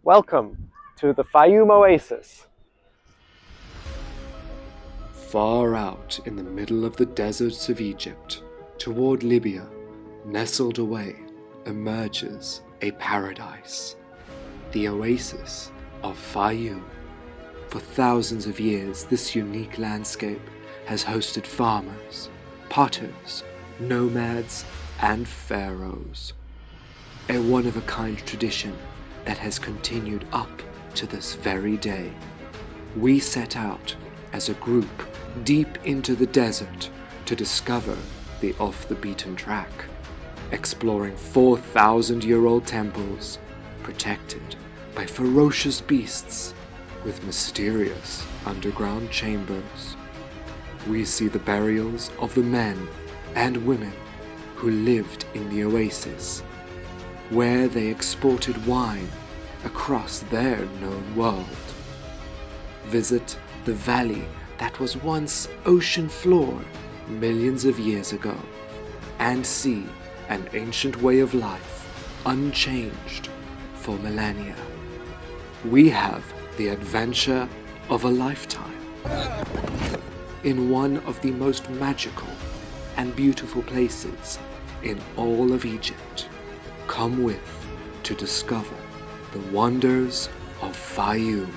Welcome to the Fayoum Oasis. Far out in the middle of the deserts of Egypt, toward Libya, nestled away, emerges a paradise, the Oasis of Fayoum. For thousands of years, this unique landscape has hosted farmers, potters, nomads, and pharaohs. A one-of-a-kind tradition that has continued up to this very day. We set out as a group deep into the desert to discover the off-the-beaten track, exploring 4,000-year-old temples protected by ferocious beasts with mysterious underground chambers. We see the burials of the men and women who lived in the oasis, where they exported wine across their known world. Visit the valley that was once ocean floor millions of years ago, and see an ancient way of life unchanged for millennia. We have the adventure of a lifetime in one of the most magical and beautiful places in all of Egypt. Come with to discover the wonders of Fayoum.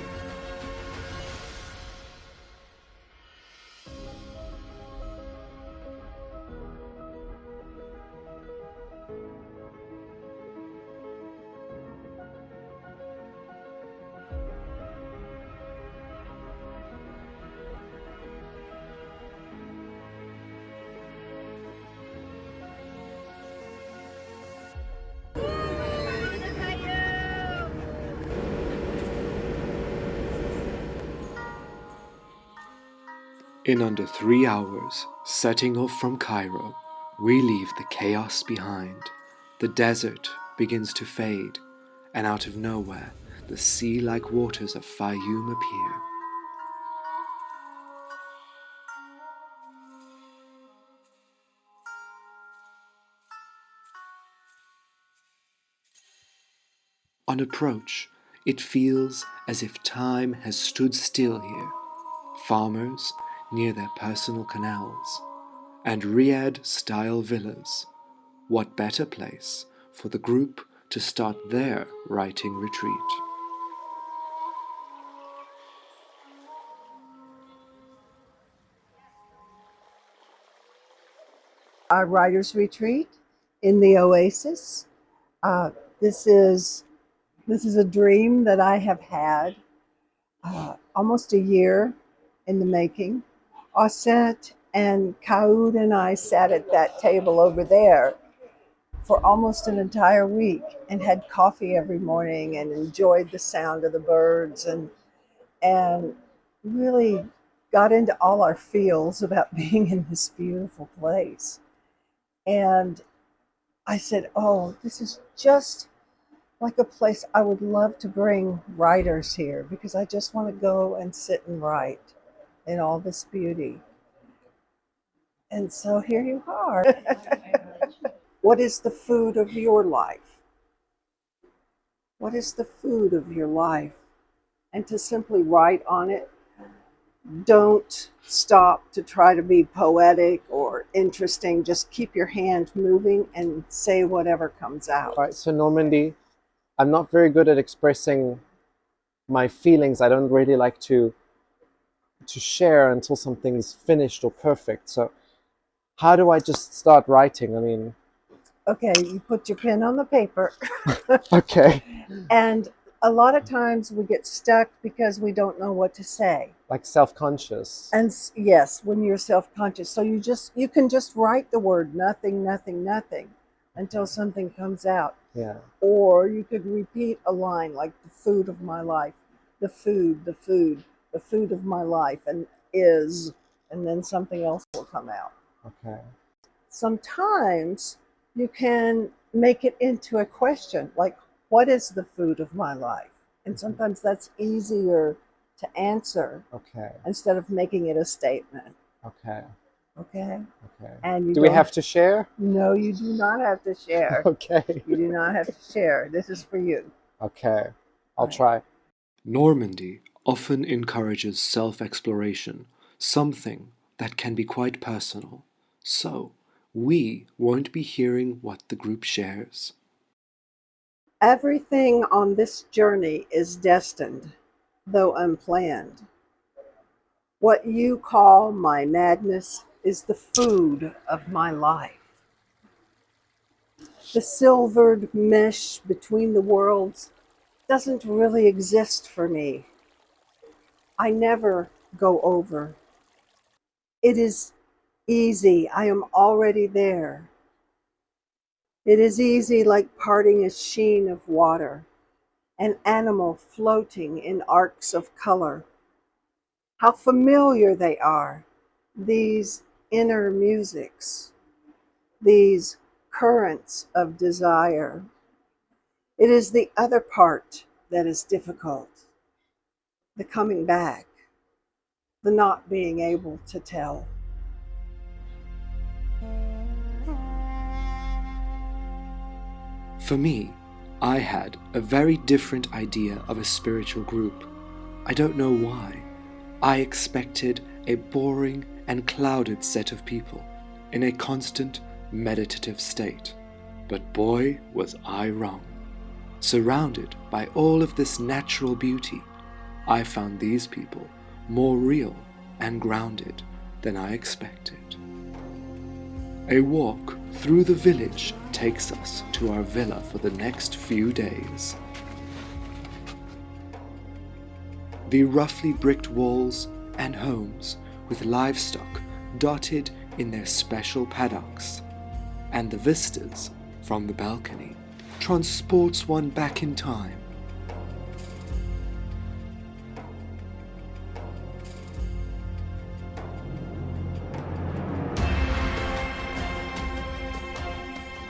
In under 3 hours, setting off from Cairo, we leave the chaos behind. The desert begins to fade, and out of nowhere, the sea-like waters of Fayoum appear. On approach, it feels as if time has stood still here. Farmers near their personal canals, and Riyadh-style villas. What better place for the group to start their writing retreat? Our writer's retreat in the Oasis. Uh, this is a dream that I have had almost a year in the making. Osset and Kaoud and I sat at that table over there for almost an entire week and had coffee every morning and enjoyed the sound of the birds and really got into all our feels about being in this beautiful place. And I said, oh, this is just like a place I would love to bring writers here, because I just want to go and sit and write in all this beauty. And so here you are. What is the food of your life? What is the food of your life? And to simply write on it. Don't stop to try to be poetic or interesting. Just keep your hand moving and say whatever comes out. All right, so Normandy, I'm not very good at expressing my feelings. I don't really like to share until something is finished or perfect. So how do I just start writing? I mean... Okay, you put your pen on the paper. Okay. And a lot of times we get stuck because we don't know what to say. Like self-conscious. And yes, when you're self-conscious. So you can just write the word nothing, nothing, nothing until something comes out. Yeah. Or you could repeat a line like the food of my life, the food, the food, the food of my life, and then something else will come out. Okay. Sometimes you can make it into a question, like, what is the food of my life? And sometimes that's easier to answer. Okay. Instead of making it a statement. Okay. Okay? Okay. And do we have to share? No, you do not have to share. Okay. You do not have to share. This is for you. Okay. I'll try. Normandy often encourages self-exploration, something that can be quite personal. So, we won't be hearing what the group shares. Everything on this journey is destined, though unplanned. What you call my madness is the food of my life. The silvered mesh between the worlds doesn't really exist for me. I never go over. It is easy. I am already there. It is easy like parting a sheen of water, an animal floating in arcs of color. How familiar they are, these inner musics, these currents of desire. It is the other part that is difficult, the coming back, the not being able to tell. For me, I had a very different idea of a spiritual group. I don't know why. I expected a boring and clouded set of people in a constant meditative state. But boy, was I wrong. Surrounded by all of this natural beauty, I found these people more real and grounded than I expected. A walk through the village takes us to our villa for the next few days. The roughly bricked walls and homes with livestock dotted in their special paddocks, and the vistas from the balcony transports one back in time.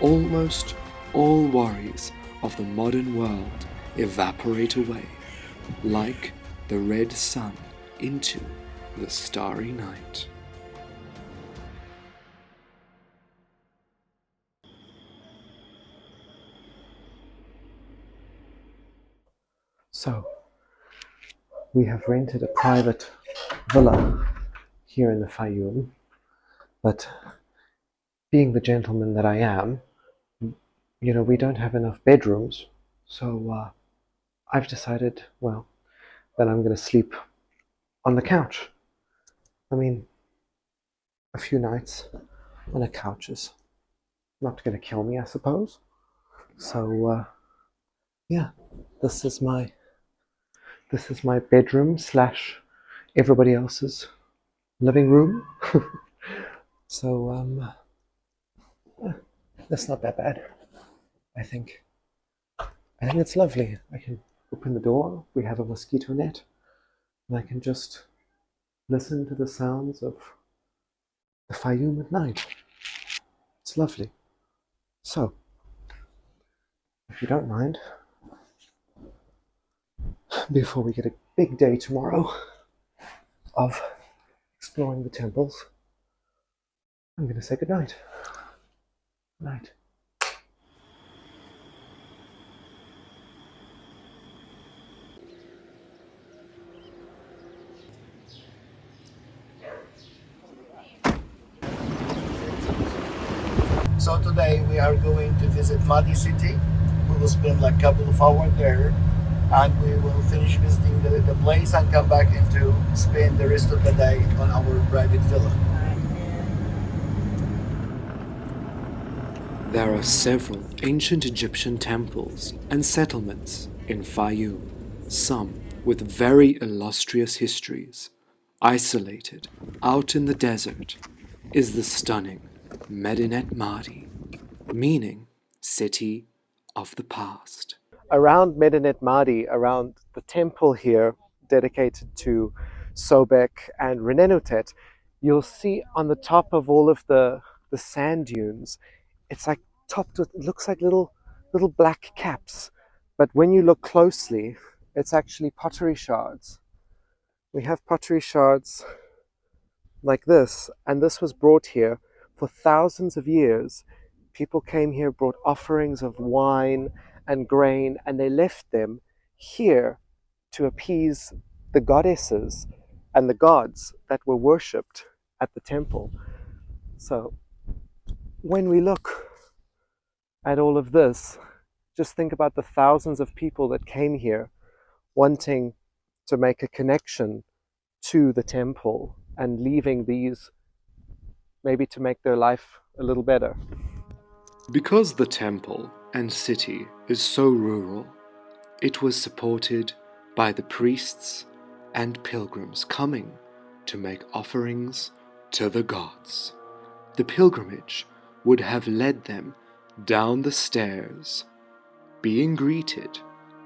Almost all worries of the modern world evaporate away, like the red sun into the starry night. So, we have rented a private villa here in the Fayoum, but being the gentleman that I am, we don't have enough bedrooms, so I've decided, well, that I'm going to sleep on the couch. I mean, a few nights on a couch is not going to kill me, I suppose. So, yeah, this is my bedroom slash everybody else's living room. So, yeah, that's not that bad. I think it's lovely. I can open the door. We have a mosquito net, and I can just listen to the sounds of the Fayoum at night. It's lovely. So, if you don't mind, before we get a big day tomorrow of exploring the temples, I'm going to say goodnight. Good night. So today we are going to visit Madi City. We will spend like a couple of hours there, and we will finish visiting the place and come back and to spend the rest of the day on our private villa. There are several ancient Egyptian temples and settlements in Fayoum, some with very illustrious histories. Isolated out in the desert is the stunning Medinet Madi, meaning city of the past. Around Medinet Madi, around the temple here dedicated to Sobek and Renenutet, you'll see on the top of all of the sand dunes, it's like topped with, it looks like little black caps. But when you look closely, it's actually pottery shards. We have pottery shards like this, and this was brought here for thousands of years. People came here, brought offerings of wine and grain, and they left them here to appease the goddesses and the gods that were worshipped at the temple. So when we look at all of this, just think about the thousands of people that came here wanting to make a connection to the temple and leaving these maybe to make their life a little better. Because the temple and city is so rural, it was supported by the priests and pilgrims coming to make offerings to the gods. The pilgrimage would have led them down the stairs, being greeted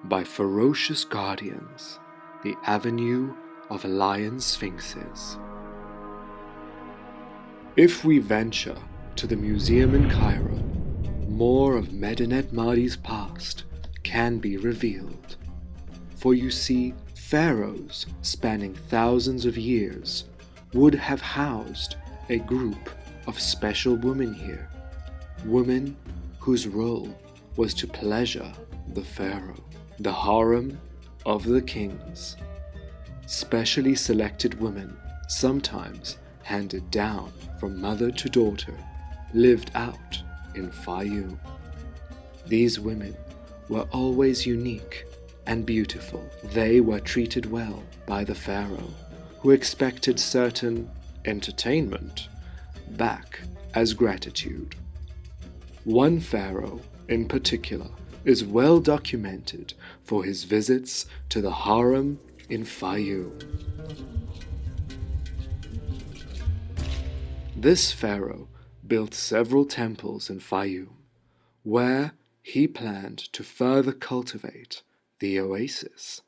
by ferocious guardians, the avenue of lion sphinxes. If we venture to the museum in Cairo, more of Medinet Mahdi's past can be revealed. For you see, pharaohs spanning thousands of years would have housed a group of special women here, women whose role was to pleasure the pharaoh, the harem of the kings. Specially selected women, sometimes handed down from mother to daughter, lived out in Fayoum. These women were always unique and beautiful. They were treated well by the pharaoh, who expected certain entertainment back as gratitude. One pharaoh in particular is well documented for his visits to the harem in Fayoum. This pharaoh built several temples in Fayoum, where he planned to further cultivate the oasis.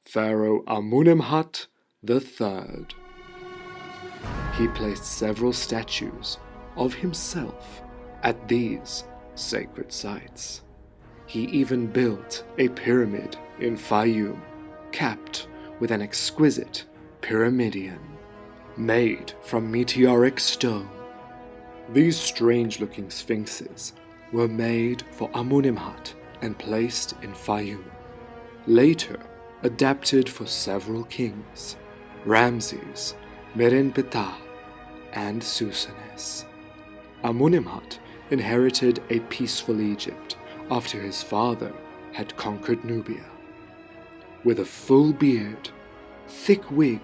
Pharaoh Amenemhat III. He placed several statues of himself at these sacred sites. He even built a pyramid in Fayoum, capped with an exquisite pyramidion made from meteoric stone. These strange-looking sphinxes were made for Amenemhat and placed in Fayoum. Later, adapted for several kings, Ramses, Merenptah, and Susanes. Amenemhat inherited a peaceful Egypt after his father had conquered Nubia. With a full beard, thick wig,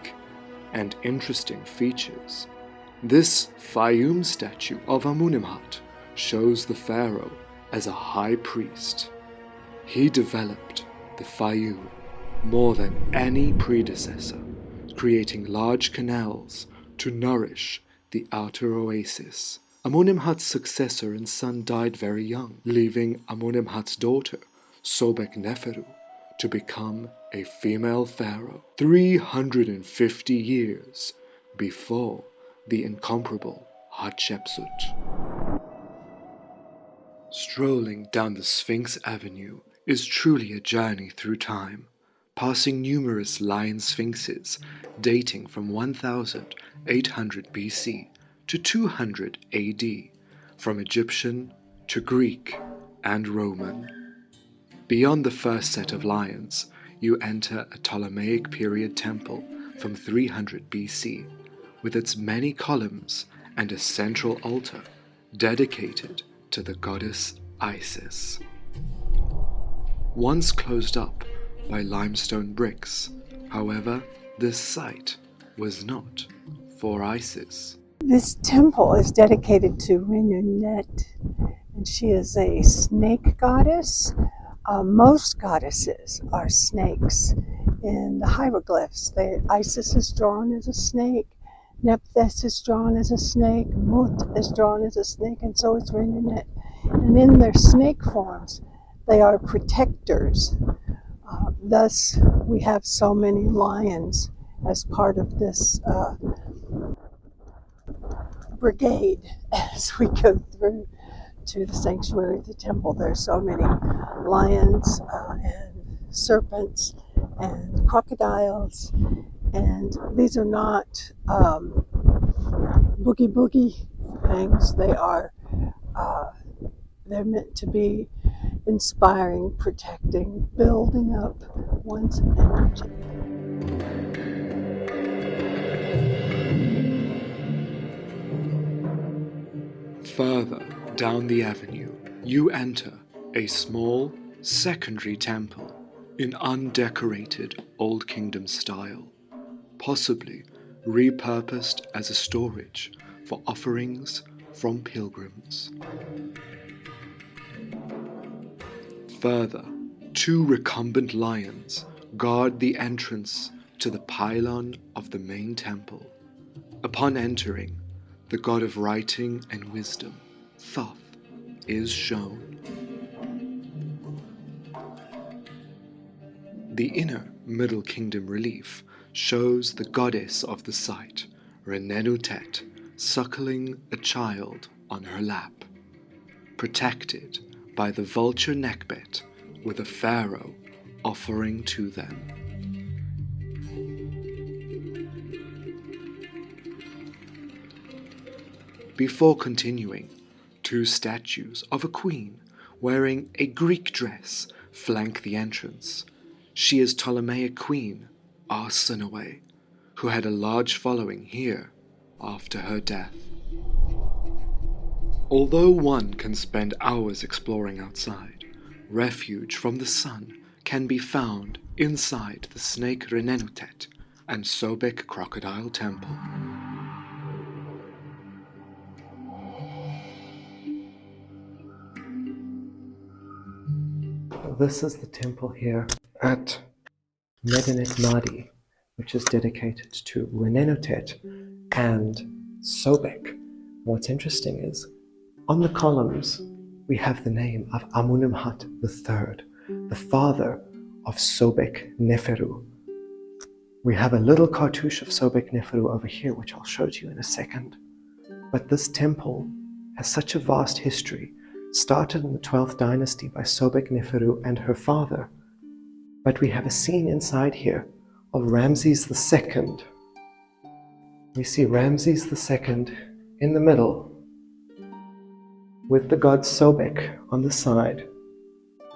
and interesting features, this Fayoum statue of Amenemhat shows the pharaoh as a high priest. He developed the Fayoum more than any predecessor, creating large canals to nourish the outer oasis. Amenemhat's successor and son died very young, leaving Amenemhat's daughter, Sobek Neferu, to become a female pharaoh 350 years before the incomparable Hatshepsut. Strolling down the Sphinx Avenue is truly a journey through time, passing numerous lion sphinxes dating from 1800 BC to 200 AD, from Egyptian to Greek and Roman. Beyond the first set of lions, you enter a Ptolemaic period temple from 300 BC, with its many columns and a central altar dedicated to the goddess Isis. Once closed up by limestone bricks, however, this site was not for Isis. This temple is dedicated to Renunet, and she is a snake goddess. Most goddesses are snakes. In the hieroglyphs, Isis is drawn as a snake, Nephthys is drawn as a snake, Mut is drawn as a snake, and so is Renunet. And in their snake forms, they are protectors. Thus, we have so many lions as part of this brigade as we go through to the sanctuary of the temple. There's so many lions and serpents and crocodiles, and these are not boogie things. They're meant to be inspiring, protecting, building up one's energy. Further down the avenue, you enter a small secondary temple in undecorated Old Kingdom style, possibly repurposed as a storage for offerings from pilgrims. Further, two recumbent lions guard the entrance to the pylon of the main temple. Upon entering, the god of writing and wisdom, Thoth, is shown. The inner Middle Kingdom relief shows the goddess of the site, Renenutet, suckling a child on her lap, protected by the vulture neckbit with a pharaoh offering to them. Before continuing, two statues of a queen wearing a Greek dress flank the entrance. She is Ptolemaic queen Arsinoe, who had a large following here after her death. Although one can spend hours exploring outside, refuge from the sun can be found inside the snake Renenutet and Sobek Crocodile Temple. This is the temple here at Medinet Madi, which is dedicated to Renenutet and Sobek. What's interesting is, on the columns, we have the name of Amunimhat III, the father of Sobek Neferu. We have a little cartouche of Sobek Neferu over here, which I'll show to you in a second. But this temple has such a vast history, started in the 12th dynasty by Sobek Neferu and her father. But we have a scene inside here of Ramses II. We see Ramses II in the middle, with the god Sobek on the side,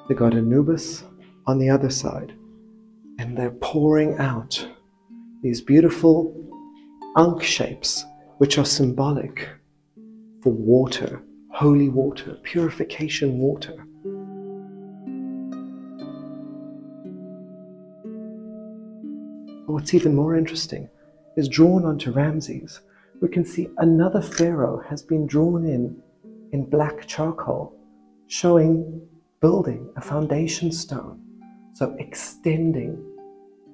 the god Anubis on the other side, and they're pouring out these beautiful ankh shapes, which are symbolic for water, holy water, purification water. But what's even more interesting is, drawn onto Ramses, we can see another pharaoh has been drawn in black charcoal, showing building a foundation stone, so extending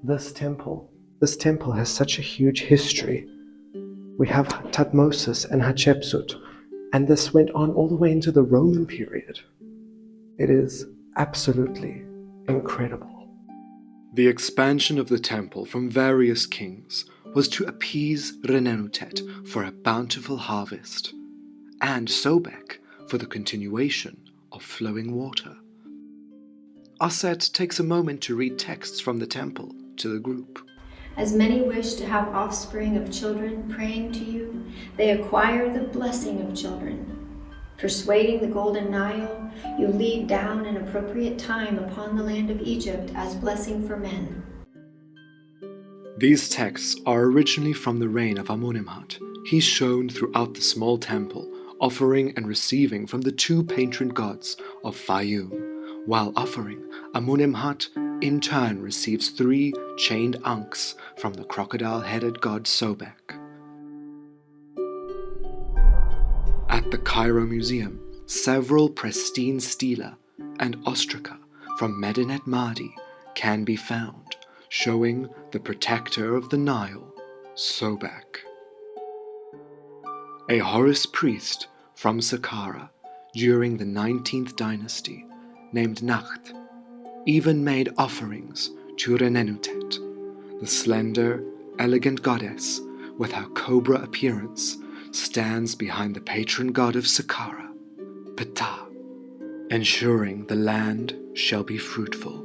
this temple. This temple has such a huge history. We have Thutmose and Hatshepsut, and this went on all the way into the Roman period. It is absolutely incredible. The expansion of the temple from various kings was to appease Renenutet for a bountiful harvest, and Sobek for the continuation of flowing water. Aset takes a moment to read texts from the temple to the group. As many wish to have offspring of children praying to you, they acquire the blessing of children. Persuading the golden Nile, you lead down an appropriate time upon the land of Egypt as blessing for men. These texts are originally from the reign of Amunimhat. He's shown throughout the small temple, offering and receiving from the two patron gods of Fayoum. While offering, Amunimhat in turn receives 3 chained ankhs from the crocodile-headed god Sobek. At the Cairo Museum, several pristine stela and ostraca from Medinet Madi can be found, showing the protector of the Nile, Sobek. A Horus priest from Saqqara during the 19th dynasty, named Nacht, even made offerings to Renenutet, the slender, elegant goddess with her cobra appearance stands behind the patron god of Saqqara, Ptah, ensuring the land shall be fruitful.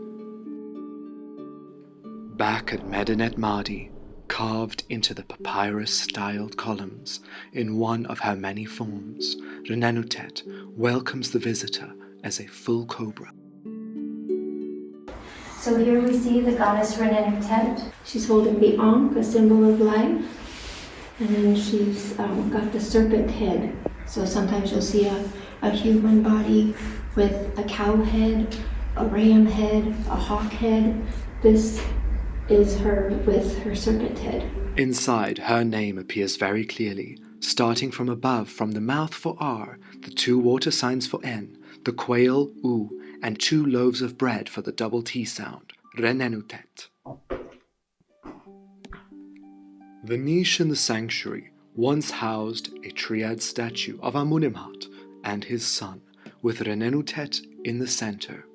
Back at Medinet Madi, carved into the papyrus-styled columns in one of her many forms, Renenutet welcomes the visitor as a full cobra. So here we see the goddess Renenutet. She's holding the Ankh, a symbol of life. And then she's got the serpent head. So sometimes you'll see a human body with a cow head, a ram head, a hawk head. This is her with her serpent head. Inside, her name appears very clearly, starting from above, from the mouth for R, the 2 water signs for N, the quail U, and 2 loaves of bread for the double T sound, Renenutet. The niche in the sanctuary once housed a triad statue of Amunimhat and his son, with Renenutet in the center.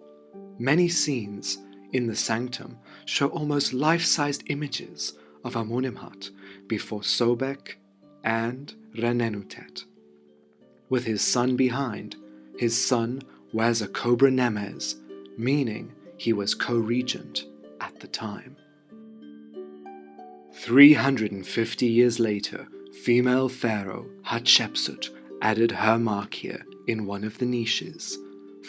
Many scenes in the sanctum show almost life-sized images of Amunimhat before Sobek and Renenutet. With his son behind, his son wears a cobra nemes, meaning he was co-regent at the time. 350 years later, female pharaoh Hatshepsut added her mark here in one of the niches,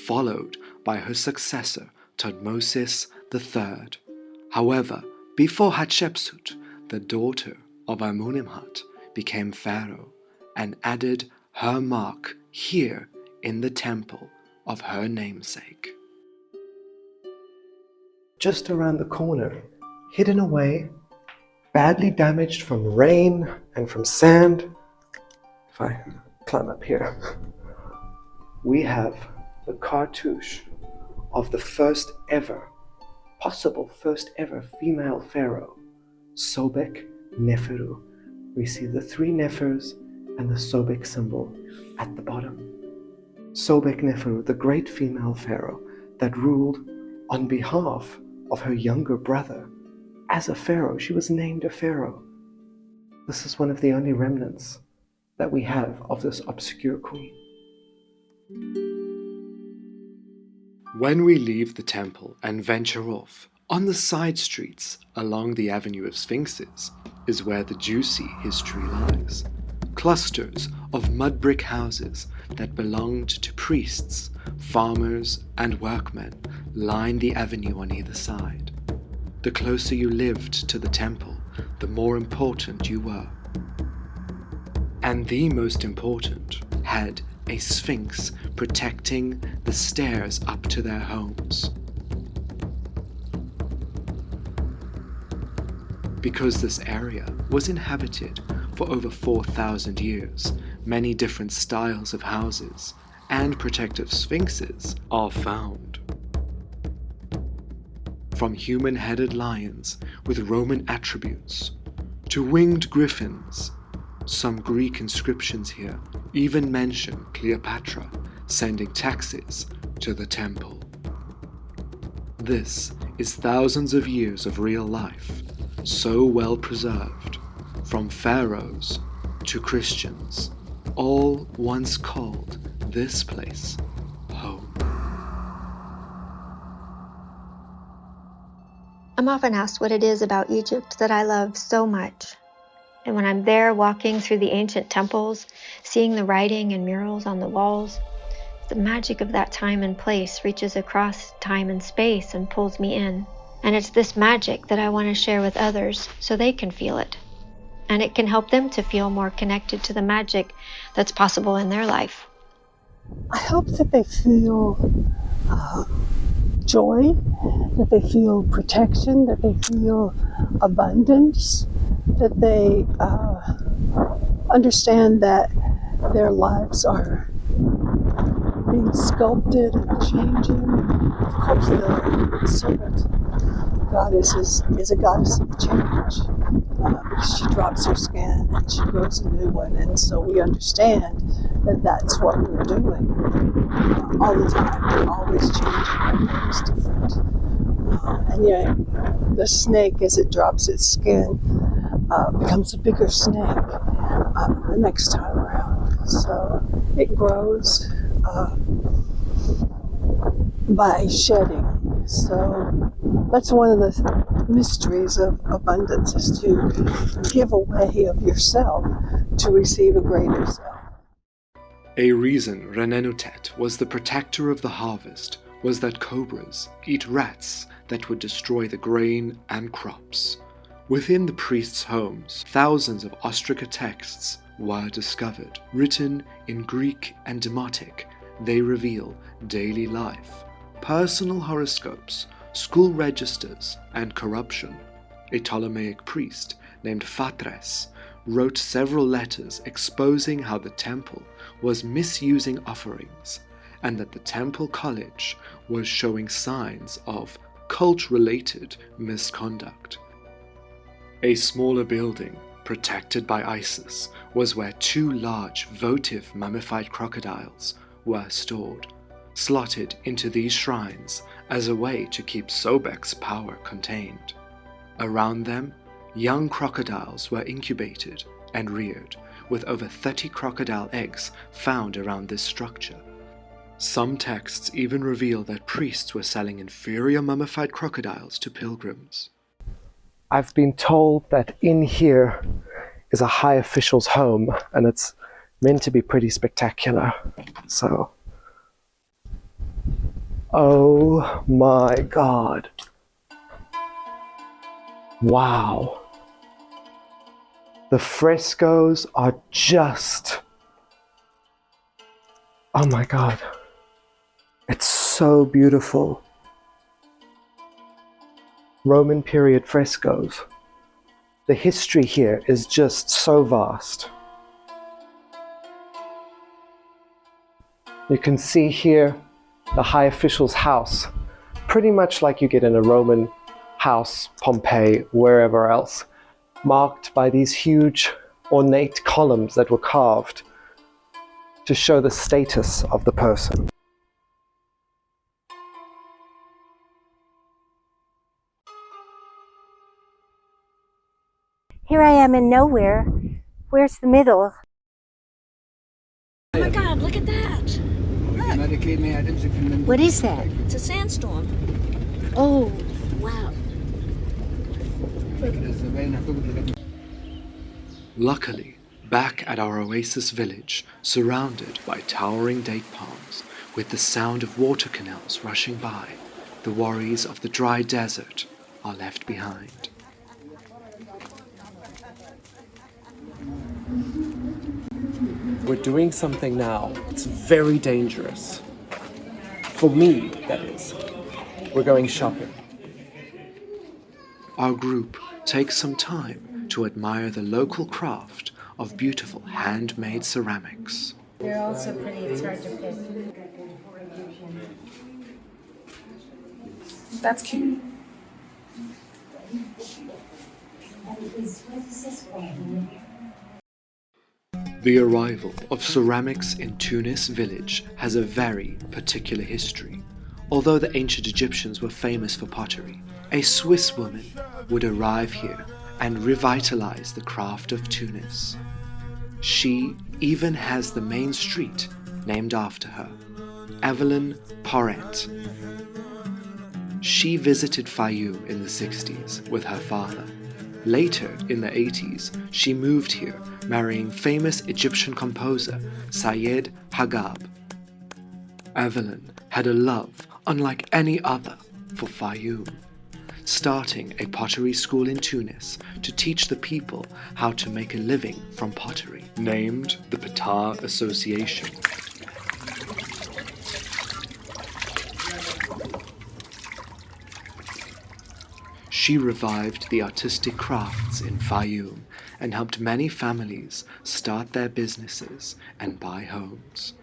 followed by her successor Thutmose III. However, before Hatshepsut, the daughter of Amunimhat became pharaoh and added her mark here in the temple of her namesake. Just around the corner, hidden away, badly damaged from rain and from sand. If I climb up here, we have the cartouche of the possible first ever female pharaoh, Sobek Neferu. We see the 3 Nefers and the Sobek symbol at the bottom. Sobek Neferu, the great female pharaoh that ruled on behalf of her younger brother. As a pharaoh, she was named a pharaoh. This is one of the only remnants that we have of this obscure queen. When we leave the temple and venture off, on the side streets along the Avenue of Sphinxes is where the juicy history lies. Clusters of mud brick houses that belonged to priests, farmers, and workmen line the avenue on either side. The closer you lived to the temple, the more important you were. And the most important had a sphinx protecting the stairs up to their homes. Because this area was inhabited for over 4,000 years, many different styles of houses and protective sphinxes are found. From human-headed lions with Roman attributes to winged griffins. Some Greek inscriptions here even mention Cleopatra sending taxes to the temple. This is thousands of years of real life, so well preserved, from pharaohs to Christians, all once called this place home. I'm often asked what it is about Egypt that I love so much. And when I'm there walking through the ancient temples, seeing the writing and murals on the walls, the magic of that time and place reaches across time and space and pulls me in. And it's this magic that I want to share with others so they can feel it. And it can help them to feel more connected to the magic that's possible in their life. I hope that they feel joy, that they feel protection, that they feel abundance, that they understand that their lives are being sculpted and changing. Of course, the serpent goddess is a goddess of change because she drops her skin and she grows a new one, and so we understand that that's what we're doing all the time. We're always changing, we're always different. And yet, the snake, as it drops its skin, becomes a bigger snake the next time around. So it grows by shedding. So that's one of the mysteries of abundance, is to give away of yourself to receive a greater self. A reason Renenutet was the protector of the harvest was that cobras eat rats that would destroy the grain and crops. Within the priests' homes, thousands of ostraca texts were discovered. Written in Greek and Demotic, they reveal daily life, personal horoscopes, school registers, and corruption. A Ptolemaic priest named Phatres wrote several letters exposing how the temple was misusing offerings and that the temple college was showing signs of cult-related misconduct. A smaller building, protected by Isis, was where 2 large votive mummified crocodiles were stored, slotted into these shrines as a way to keep Sobek's power contained. Around them, young crocodiles were incubated and reared, with over 30 crocodile eggs found around this structure. Some texts even reveal that priests were selling inferior mummified crocodiles to pilgrims. I've been told that in here is a high official's home, and it's meant to be pretty spectacular. So, oh my God. Wow. The frescoes are just, oh my God. It's so beautiful. Roman period frescoes. The history here is just so vast. You can see here the high official's house, pretty much like you get in a Roman house, Pompeii, wherever else, marked by these huge ornate columns that were carved to show the status of the person. Here I am in nowhere. Where's the middle? Oh my God, look at that. What is that? It's a sandstorm. Oh, wow. Luckily, back at our Oasis village, surrounded by towering date palms, with the sound of water canals rushing by, the worries of the dry desert are left behind. We're doing something now. It's very dangerous. For me, that is. We're going shopping. Our group takes some time to admire the local craft of beautiful handmade ceramics. They're also pretty. It's hard to pick. That's cute. The arrival of ceramics in Tunis village has a very particular history. Although the ancient Egyptians were famous for pottery, a Swiss woman would arrive here and revitalize the craft of Tunis. She even has the main street named after her, Evelyn Porret. She visited Fayoum in the 60s with her father. Later, in the 80s, she moved here, marrying famous Egyptian composer Sayed Hagab. Evelyn had a love unlike any other for Fayoum, starting a pottery school in Tunis to teach the people how to make a living from pottery, named the Patar Association. She revived the artistic crafts in Fayoum and helped many families start their businesses and buy homes.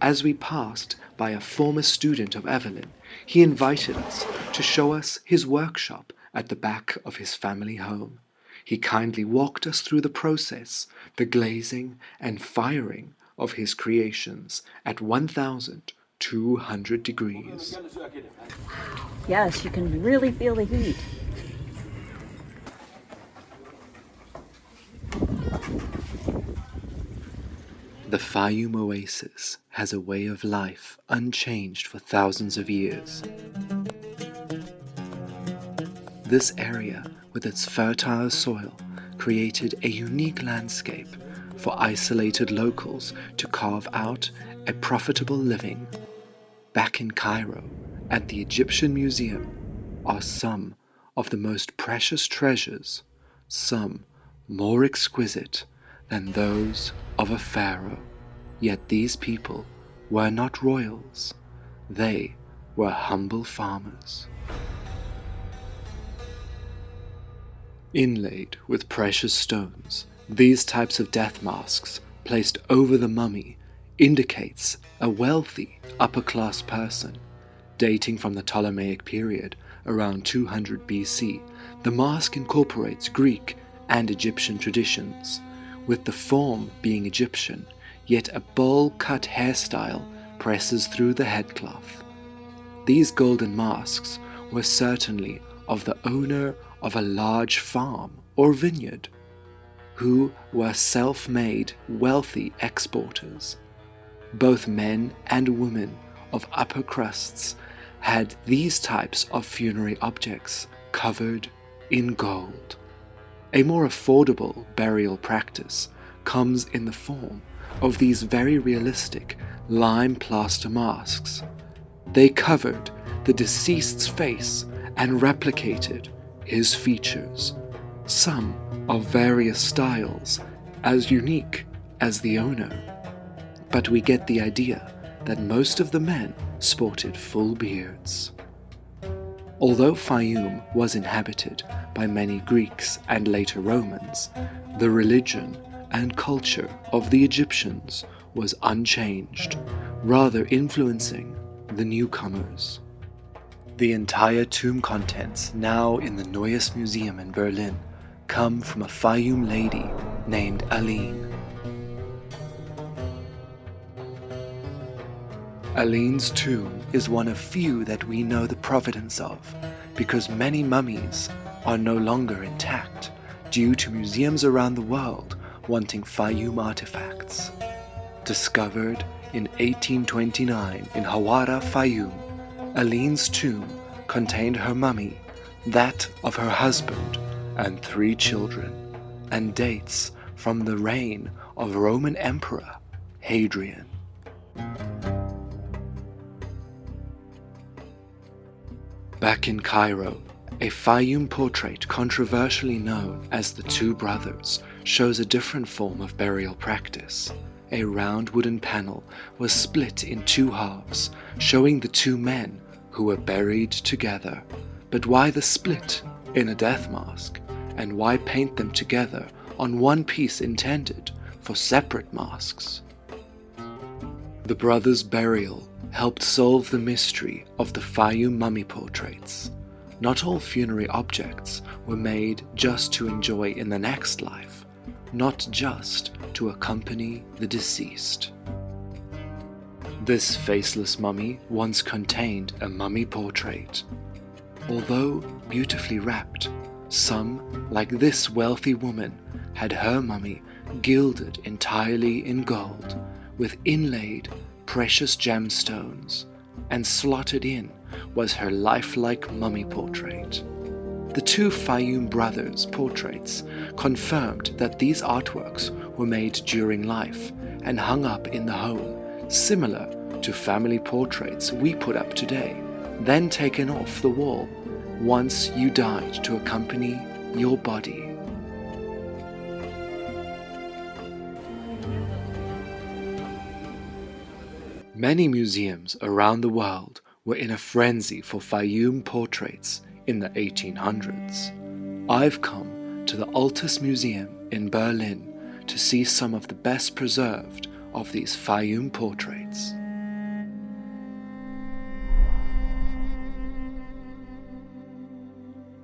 As we passed by a former student of Evelyn, he invited us to show us his workshop at the back of his family home. He kindly walked us through the process, the glazing and firing of his creations at 1,200 degrees. Yes, you can really feel the heat. The Fayoum Oasis has a way of life unchanged for thousands of years. This area, with its fertile soil, created a unique landscape for isolated locals to carve out a profitable living. Back in Cairo, at the Egyptian Museum, are some of the most precious treasures, some more exquisite than those of a pharaoh. Yet these people were not royals, they were humble farmers. Inlaid with precious stones, these types of death masks placed over the mummy indicates a wealthy upper-class person. Dating from the Ptolemaic period, around 200 BC, the mask incorporates Greek and Egyptian traditions, with the form being Egyptian, yet a bowl-cut hairstyle presses through the headcloth. These golden masks were certainly of the owner of a large farm or vineyard, who were self-made, wealthy exporters. Both men and women of upper crusts had these types of funerary objects covered in gold. A more affordable burial practice comes in the form of these very realistic lime plaster masks. They covered the deceased's face and replicated his features, some of various styles, as unique as the owner. But we get the idea that most of the men sported full beards. Although Fayoum was inhabited by many Greeks and later Romans, the religion and culture of the Egyptians was unchanged, rather influencing the newcomers. The entire tomb contents now in the Neues Museum in Berlin come from a Fayoum lady named Aline. Aline's tomb is one of few that we know the provenance of, because many mummies are no longer intact due to museums around the world wanting Fayoum artifacts. Discovered in 1829 in Hawara, Fayoum, Aline's tomb contained her mummy, that of her husband, and 3 children, and dates from the reign of Roman Emperor Hadrian. Back in Cairo, a Fayoum portrait controversially known as the Two Brothers shows a different form of burial practice. A round wooden panel was split in 2 halves, showing the 2 men who were buried together. But why the split in a death mask? And why paint them together on one piece intended for separate masks? The brothers' burial helped solve the mystery of the Fayoum mummy portraits. Not all funerary objects were made just to enjoy in the next life, not just to accompany the deceased. This faceless mummy once contained a mummy portrait. Although beautifully wrapped, some, like this wealthy woman, had her mummy gilded entirely in gold, with inlaid precious gemstones, and slotted in was her lifelike mummy portrait. The 2 Fayoum brothers' portraits confirmed that these artworks were made during life and hung up in the home, similar to family portraits we put up today, then taken off the wall once you died to accompany your body. Many museums around the world were in a frenzy for Fayoum portraits in the 1800s. I've come to the Altes Museum in Berlin to see some of the best preserved of these Fayoum portraits.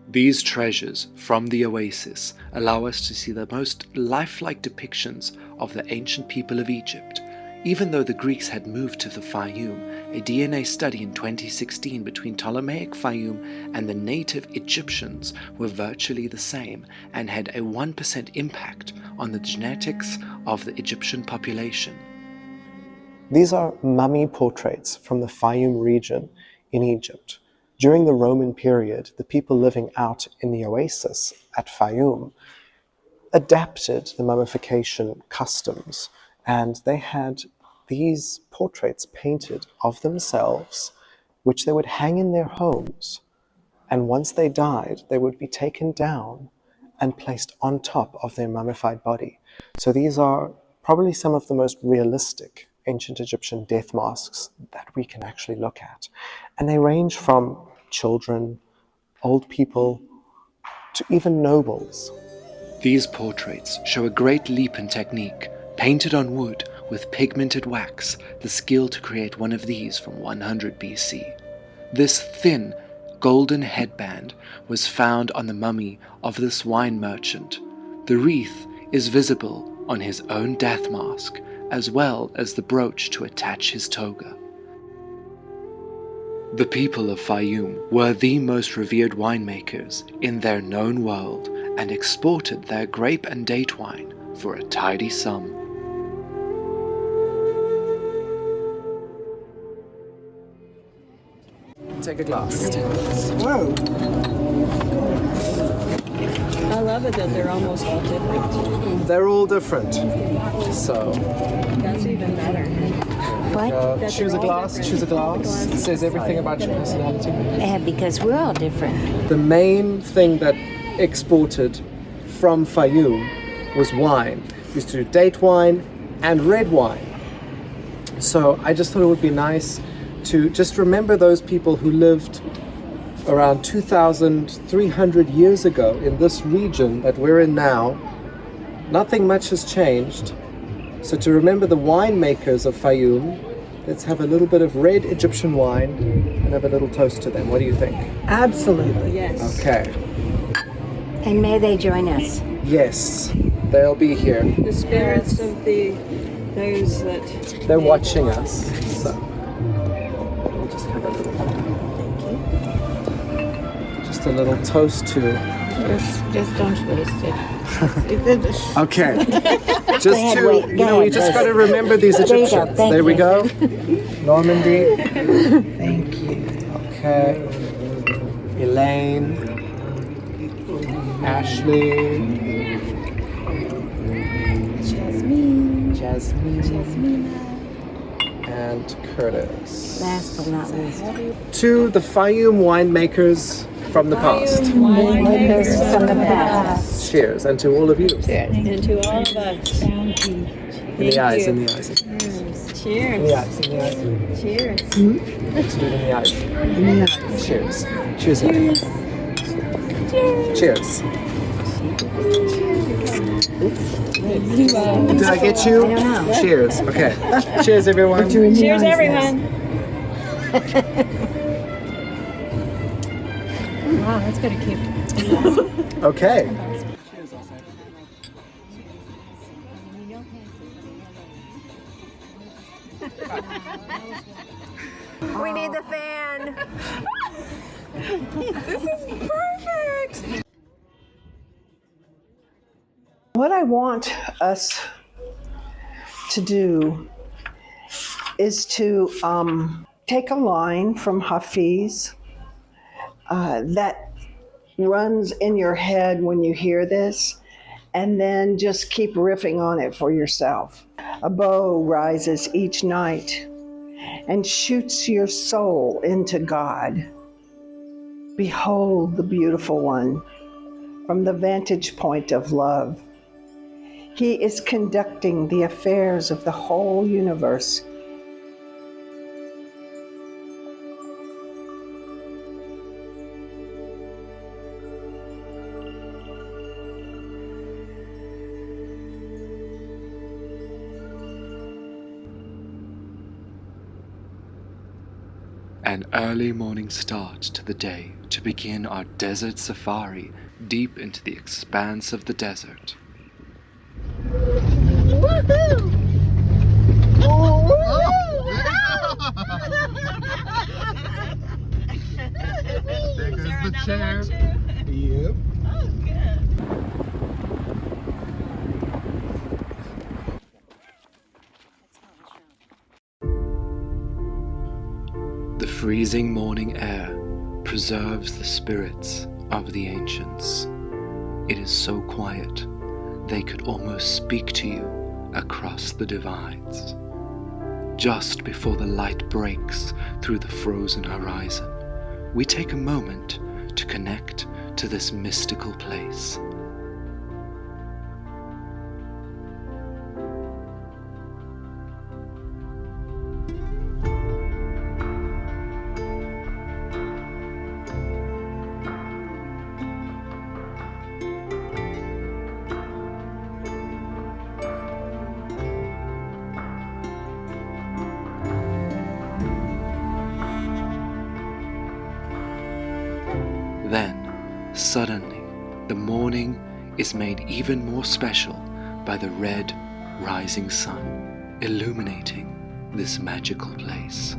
These treasures from the Oasis allow us to see the most lifelike depictions of the ancient people of Egypt. Even though the Greeks had moved to the Fayoum, a DNA study in 2016 between Ptolemaic Fayoum and the native Egyptians were virtually the same and had a 1% impact on the genetics of the Egyptian population. These are mummy portraits from the Fayoum region in Egypt. During the Roman period, the people living out in the Oasis at Fayoum adapted the mummification customs, and they had these portraits painted of themselves, which they would hang in their homes. And once they died, they would be taken down and placed on top of their mummified body. So these are probably some of the most realistic ancient Egyptian death masks that we can actually look at. And they range from children, old people, to even nobles. These portraits show a great leap in technique, painted on wood with pigmented wax, the skill to create one of these from 100 BC. This thin, golden headband was found on the mummy of this wine merchant. The wreath is visible on his own death mask, as well as the brooch to attach his toga. The people of Fayoum were the most revered winemakers in their known world and exported their grape and date wine for a tidy sum. Take a glass. Whoa. I love it that they're almost all different. They're all different. So, That's even better. What? choose a glass, choose a glass. It says everything about your personality. Because we're all different. The main thing that exported from Fayoum was wine. We used to do date wine and red wine. So I just thought it would be nice to just remember those people who lived around 2,300 years ago in this region that we're in now. Nothing much has changed. So to remember the winemakers of Fayoum, let's have a little bit of red Egyptian wine and have a little toast to them. What do you think? Absolutely. Yes. Okay. And may they join us. Yes, they'll be here. The spirits of those that... They're watching us. So we'll just have a little. Just a little toast to. Just don't waste it. Okay. Just ahead, to, wait, you go know, we ahead, just Liz. got to remember these There you go, Egyptians. thank There we you. go. Normandy. Thank you. Okay. Elaine. Ashley. Jasmine. And Curtis. Last but not least. To the Fayoum winemakers from the past. Winemakers from the past. Cheers, and to all of you. And to all of us. In the eyes, in the eyes. In Cheers. the eyes, in the eyes. Cheers. Let's do it in the eyes. In the eyes. Cheers. Cheers. Cheers. Did I get you? I don't know. Cheers. Okay. Cheers, everyone. Cheers, everyone. Wow, that's going to keep. Okay. We need the fan. What I want us to do is to take a line from Hafiz that runs in your head when you hear this, and then just keep riffing on it for yourself. A bow rises each night and shoots your soul into God. Behold the beautiful one from the vantage point of love. He is conducting the affairs of the whole universe. An early morning start to the day to begin our desert safari deep into the expanse of the desert. There goes the chair. Yep. The freezing morning air preserves the spirits of the ancients. It is so quiet, they could almost speak to you across the divides. Just before the light breaks through the frozen horizon, we take a moment to connect to this mystical place. Then, suddenly, the morning is made even more special by the red, rising sun illuminating this magical place.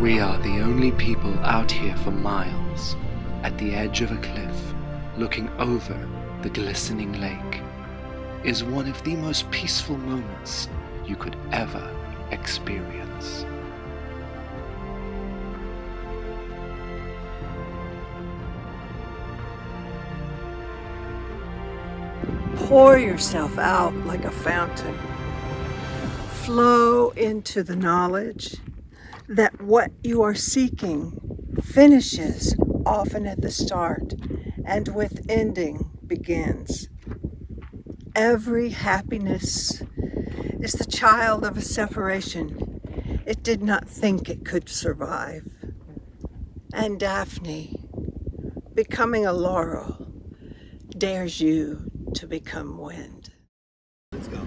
We are the only people out here for miles, at the edge of a cliff, looking over the glistening lake. Is one of the most peaceful moments you could ever experience. Pour yourself out like a fountain. Flow into the knowledge that what you are seeking finishes often at the start and with ending begins. Every happiness is the child of a separation it did not think it could survive. And Daphne, becoming a laurel, dares you to become wind. Let's go.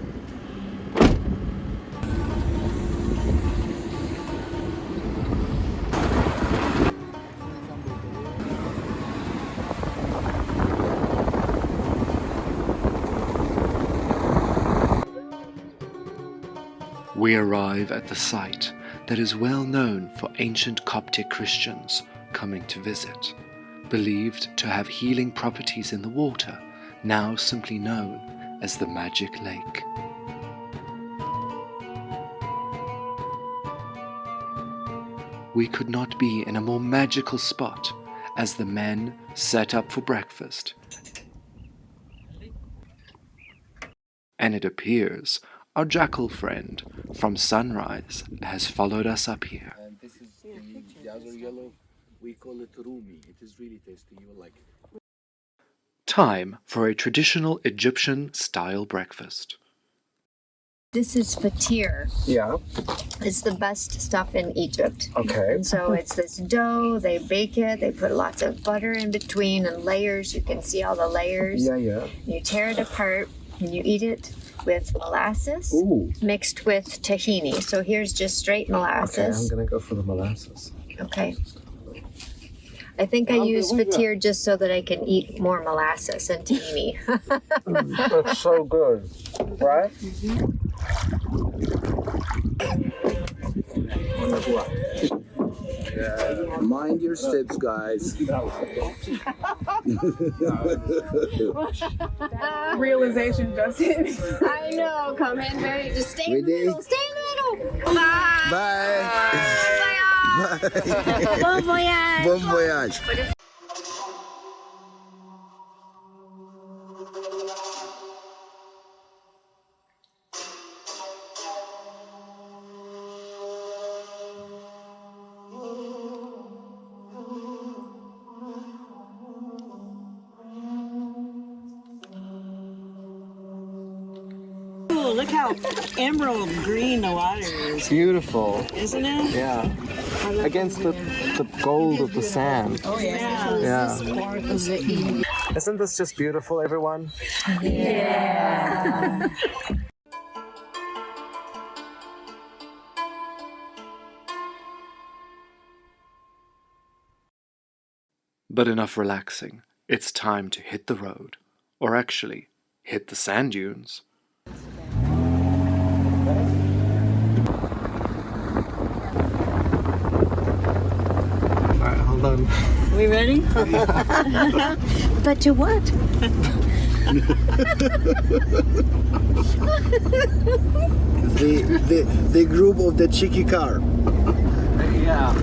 We arrive at the site that is well known for ancient Coptic Christians coming to visit, believed to have healing properties in the water, now simply known as the Magic Lake. We could not be in a more magical spot as the men set up for breakfast. And it appears our jackal friend from Sunrise has followed us up here. And this is the other yellow. We call it rumi. It is really tasty. You will like it. Time for a traditional Egyptian-style breakfast. This is fatir. Yeah. It's the best stuff in Egypt. Okay. And so it's this dough, they bake it, they put lots of butter in between and layers. You can see all the layers. Yeah. You tear it apart and you eat it with molasses Ooh. mixed with tahini. So here's just straight Okay, I'm molasses. gonna go for the molasses. Okay. I think I use fatir just so that I can eat more molasses and tahini. It's so good, right? Mind your steps, guys. Realization just hit me. I know, come in very, just stay in the Ready? middle, stay in the middle. Bye. Bye. Bye. Bon voyage. Bon voyage. Ooh, look how emerald green the water is, Beautiful. isn't it? Yeah. Against the gold of the sand. Oh yeah. Yeah. Isn't this just beautiful, everyone? Yeah. But enough relaxing. It's time to hit the road. Or actually, hit the sand dunes. Alright, hold on. We ready? But to what? The group of the cheeky car. Yeah.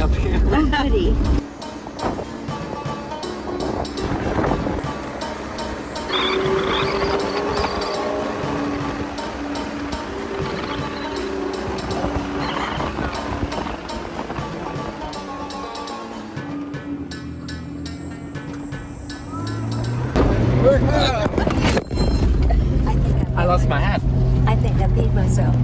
up here. Oh, goody. I lost my hat. I think I peed myself.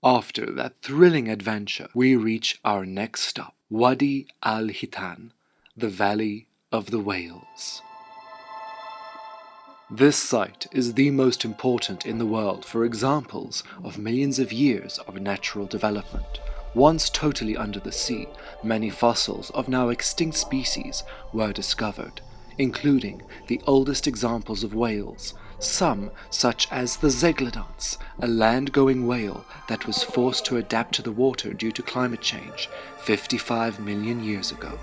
After that thrilling adventure, we reach our next stop, Wadi al-Hitan, the Valley of the Whales. This site is the most important in the world for examples of millions of years of natural development. Once totally under the sea, many fossils of now extinct species were discovered, including the oldest examples of whales, some such as the Zeglodonts, a land-going whale that was forced to adapt to the water due to climate change 55 million years ago.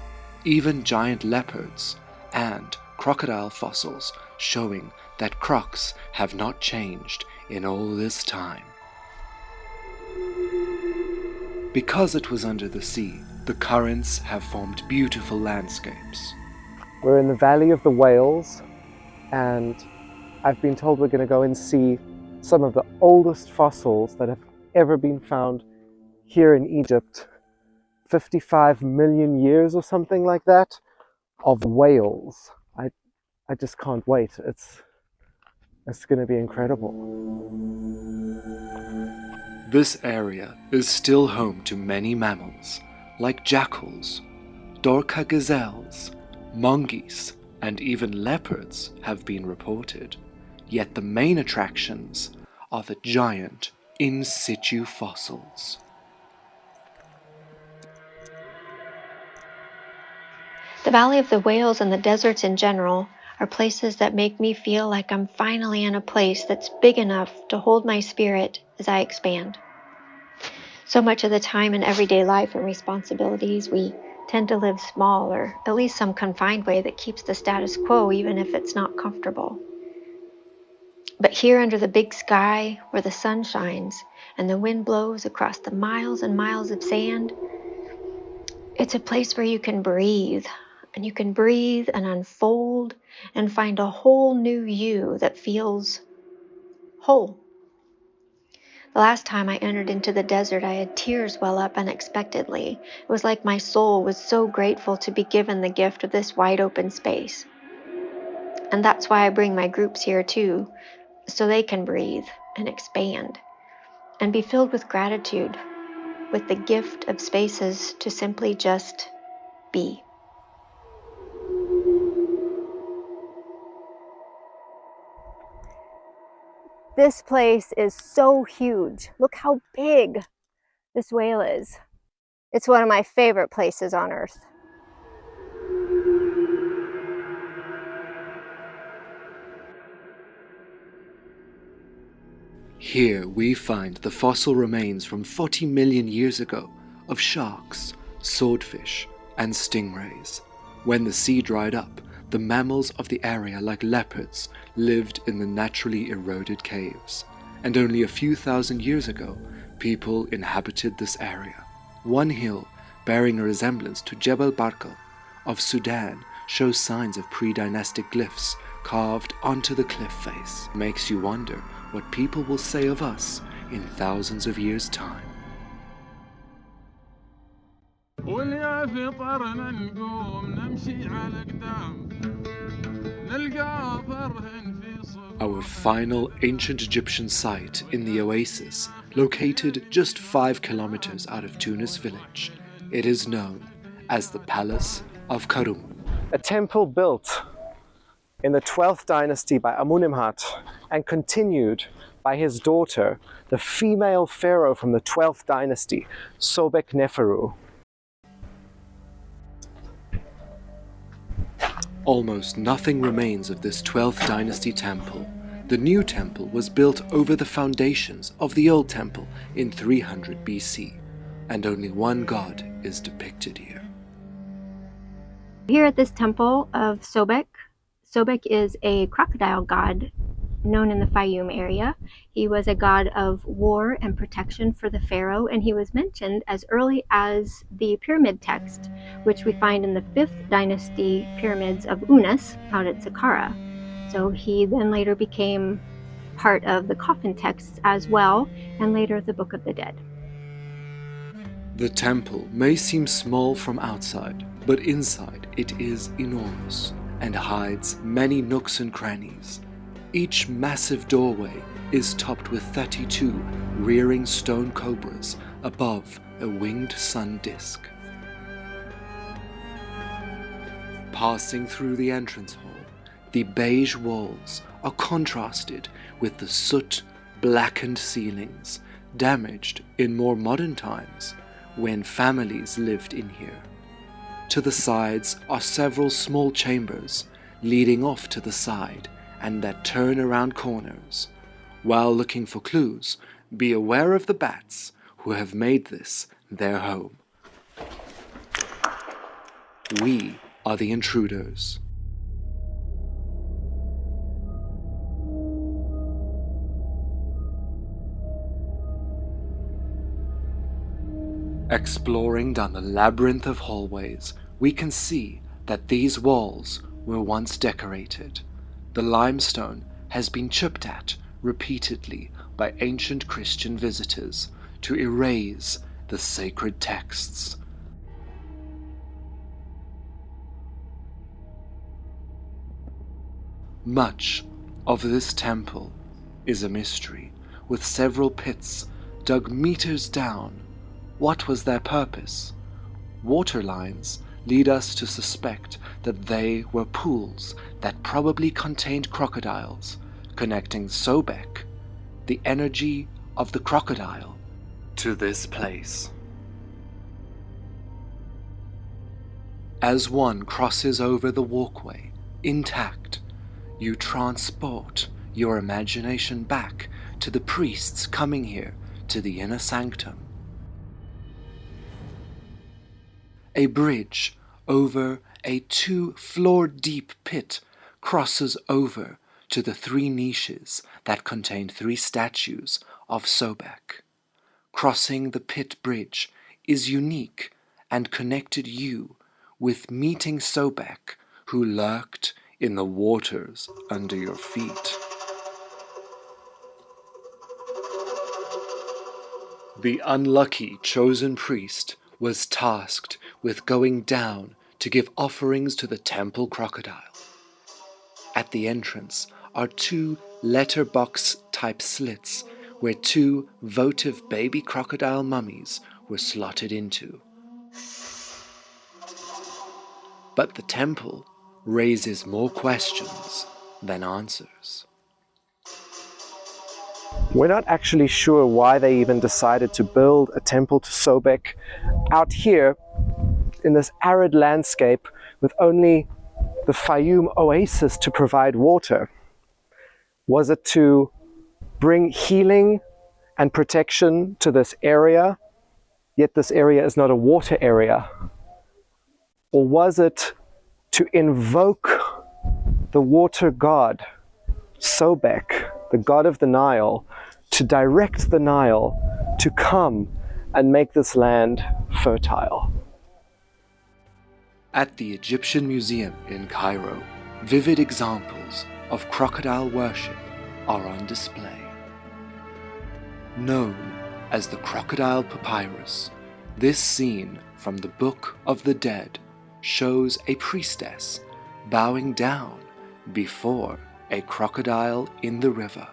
Even giant leopards and crocodile fossils showing that crocs have not changed in all this time. Because it was under the sea, the currents have formed beautiful landscapes. We're in the Valley of the Whales, and I've been told we're going to go and see some of the oldest fossils that have ever been found here in Egypt. 55 million years or something like that of whales. I just can't wait. It's going to be incredible. This area is still home to many mammals, like jackals, Dorca gazelles, monkeys, and even leopards have been reported. Yet the main attractions are the giant in situ fossils. The Valley of the Whales and the deserts in general are places that make me feel like I'm finally in a place that's big enough to hold my spirit as I expand. So much of the time in everyday life and responsibilities, we tend to live small, or at least some confined way that keeps the status quo even if it's not comfortable. But here under the big sky, where the sun shines and the wind blows across the miles and miles of sand, it's a place where you can breathe. And you can breathe and unfold and find a whole new you that feels whole. The last time I entered into the desert, I had tears well up unexpectedly. It was like my soul was so grateful to be given the gift of this wide open space. And that's why I bring my groups here too, so they can breathe and expand and be filled with gratitude, with the gift of spaces to simply just be. This place is so huge. Look how big this whale is. It's one of my favorite places on Earth. Here we find the fossil remains from 40 million years ago of sharks, swordfish, and stingrays. When the sea dried up, the mammals of the area, like leopards, lived in the naturally eroded caves. And only a few thousand years ago, people inhabited this area. One hill, bearing a resemblance to Jebel Barkal of Sudan, shows signs of pre-dynastic glyphs carved onto the cliff face. Makes you wonder what people will say of us in thousands of years' time. Our final ancient Egyptian site in the Oasis, located just 5 kilometers out of Tunis village. It is known as the Palace of Karun. A temple built in the 12th dynasty by Amunimhat and continued by his daughter, the female pharaoh from the 12th dynasty, Sobek Neferu. Almost nothing remains of this 12th dynasty temple. The new temple was built over the foundations of the old temple in 300 BC. and only one god is depicted here. Here at this temple of Sobek, Sobek is a crocodile god known in the Fayoum area. He was a god of war and protection for the pharaoh, and he was mentioned as early as the pyramid text, which we find in the 5th dynasty pyramids of Unas out at Saqqara. So he then later became part of the coffin texts as well, and later the Book of the Dead. The temple may seem small from outside, but inside it is enormous and hides many nooks and crannies. Each massive doorway is topped with 32 rearing stone cobras above a winged sun disk. Passing through the entrance hall, the beige walls are contrasted with the soot-blackened ceilings, damaged in more modern times when families lived in here. To the sides are several small chambers leading off to the side and that turn around corners. While looking for clues, be aware of the bats who have made this their home. We are the intruders. Exploring down the labyrinth of hallways, we can see that these walls were once decorated. The limestone has been chipped at repeatedly by ancient Christian visitors to erase the sacred texts. Much of this temple is a mystery, with several pits dug meters down. What was their purpose? Water lines lead us to suspect that they were pools that probably contained crocodiles, connecting Sobek, the energy of the crocodile, to this place. As one crosses over the walkway, intact, you transport your imagination back to the priests coming here to the inner sanctum. A bridge over a 2-floor-deep pit crosses over to the 3 niches that contain 3 statues of Sobek. Crossing the pit bridge is unique and connected you with meeting Sobek, who lurked in the waters under your feet. The unlucky chosen priest was tasked with going down to give offerings to the temple crocodile. At the entrance are 2 letterbox-type slits where 2 votive baby crocodile mummies were slotted into. But the temple raises more questions than answers. We're not actually sure why they even decided to build a temple to Sobek out here in this arid landscape with only the Fayoum Oasis to provide water. Was it to bring healing and protection to this area, yet this area is not a water area? Or was it to invoke the water god, Sobek, the god of the Nile, to direct the Nile to come and make this land fertile? At the Egyptian Museum in Cairo, vivid examples of crocodile worship are on display. Known as the Crocodile Papyrus, this scene from the Book of the Dead shows a priestess bowing down before a crocodile in the river.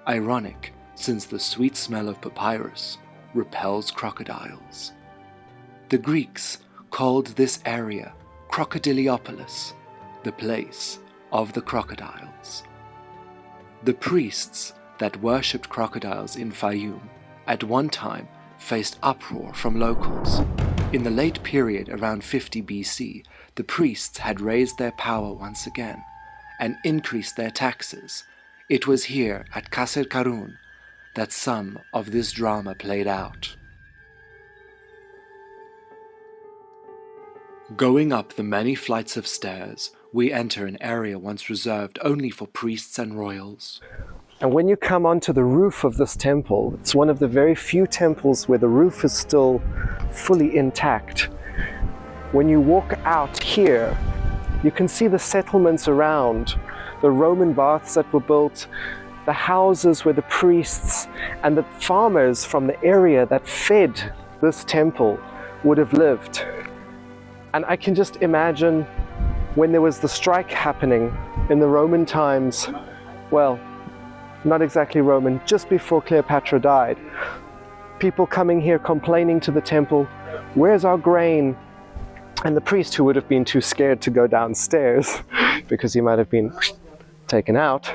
Ironic, since the sweet smell of papyrus repels crocodiles. The Greeks called this area Crocodiliopolis, the place of the crocodiles. The priests that worshipped crocodiles in Fayoum at one time faced uproar from locals. In the late period around 50 BC, the priests had raised their power once again and increased their taxes. It was here at Kasr Karun that some of this drama played out. Going up the many flights of stairs, we enter an area once reserved only for priests and royals. And when you come onto the roof of this temple, it's one of the very few temples where the roof is still fully intact. When you walk out here, you can see the settlements around, the Roman baths that were built, the houses where the priests and the farmers from the area that fed this temple would have lived. And I can just imagine when there was the strike happening in the Roman times, well, not exactly Roman, just before Cleopatra died, people coming here complaining to the temple, "Where's our grain?" And the priest, who would have been too scared to go downstairs because he might have been taken out,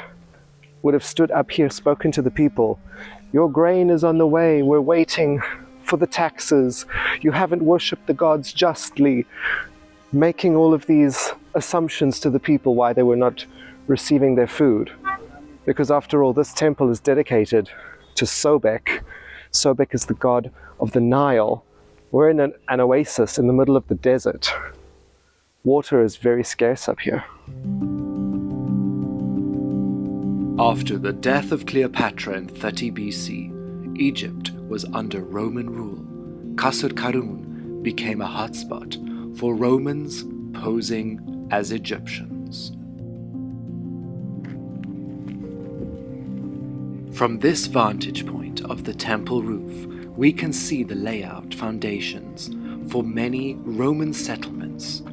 would have stood up here, spoken to the people, "Your grain is on the way, we're waiting for the taxes, you haven't worshipped the gods justly," making all of these assumptions to the people why they were not receiving their food. Because after all, this temple is dedicated to Sobek. Sobek is the god of the Nile. We're in an oasis in the middle of the desert. Water is very scarce up here. After the death of Cleopatra in 30 BC, Egypt was under Roman rule. Qasr Qarun became a hotspot for Romans posing as Egyptians. From this vantage point of the temple roof, we can see the layout foundations for many Roman settlements.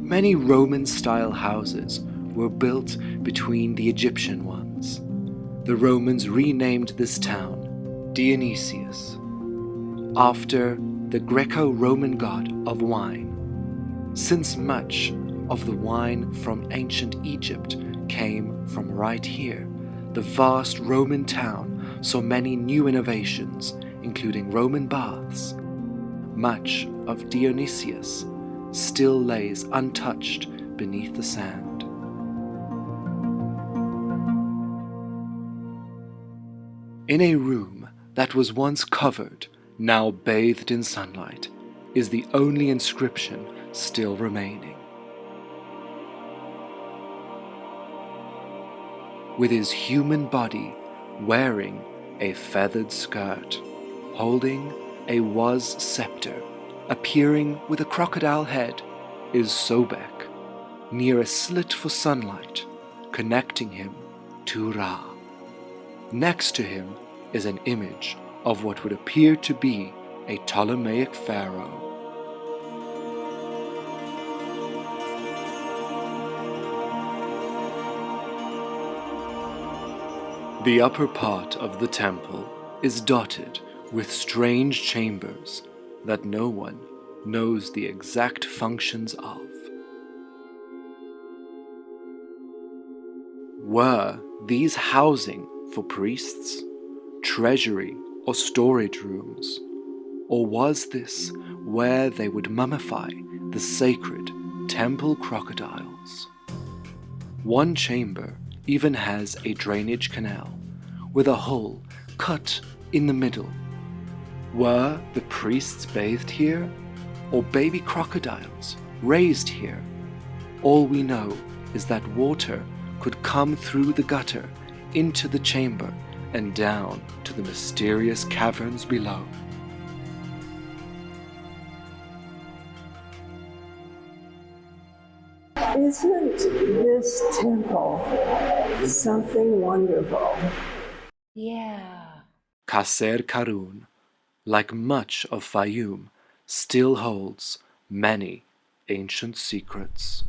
Many Roman-style houses were built between the Egyptian ones. The Romans renamed this town Dionysius, after the Greco-Roman god of wine, since much of the wine from ancient Egypt came from right here. The vast Roman town saw many new innovations, including Roman baths. Much of Dionysius still lays untouched beneath the sand. In a room that was once covered, now bathed in sunlight, is the only inscription still remaining. With his human body wearing a feathered skirt, holding a was scepter, appearing with a crocodile head, is Sobek, near a slit for sunlight, connecting him to Ra. Next to him is an image of what would appear to be a Ptolemaic pharaoh. The upper part of the temple is dotted with strange chambers that no one knows the exact functions of. Were these housing for priests, treasury or storage rooms, or was this where they would mummify the sacred temple crocodiles? One chamber even has a drainage canal with a hole cut in the middle. Were the priests bathed here, or baby crocodiles raised here? All we know is that water could come through the gutter into the chamber and down to the mysterious caverns below. Isn't this temple something wonderful? Yeah. Qasr Qarun, like much of Fayoum, still holds many ancient secrets.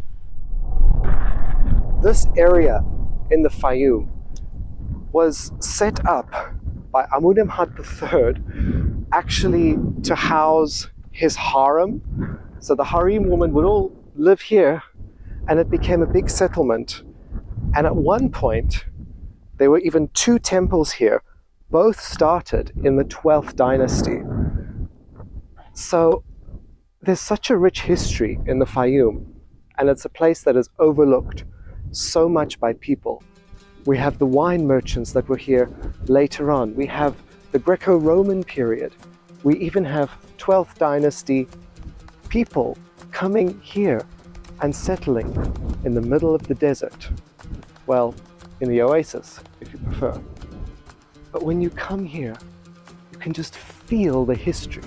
This area in the Fayoum was set up by Amunimhat III actually to house his harem. So the harem women would all live here, and it became a big settlement. And at one point, there were even two temples here. Both started in the 12th dynasty. So there's such a rich history in the Fayoum, and it's a place that is overlooked so much by people. We have the wine merchants that were here later on. We have the Greco-Roman period. We even have 12th dynasty people coming here and settling in the middle of the desert. Well, in the oasis, if you prefer. But when you come here, you can just feel the history.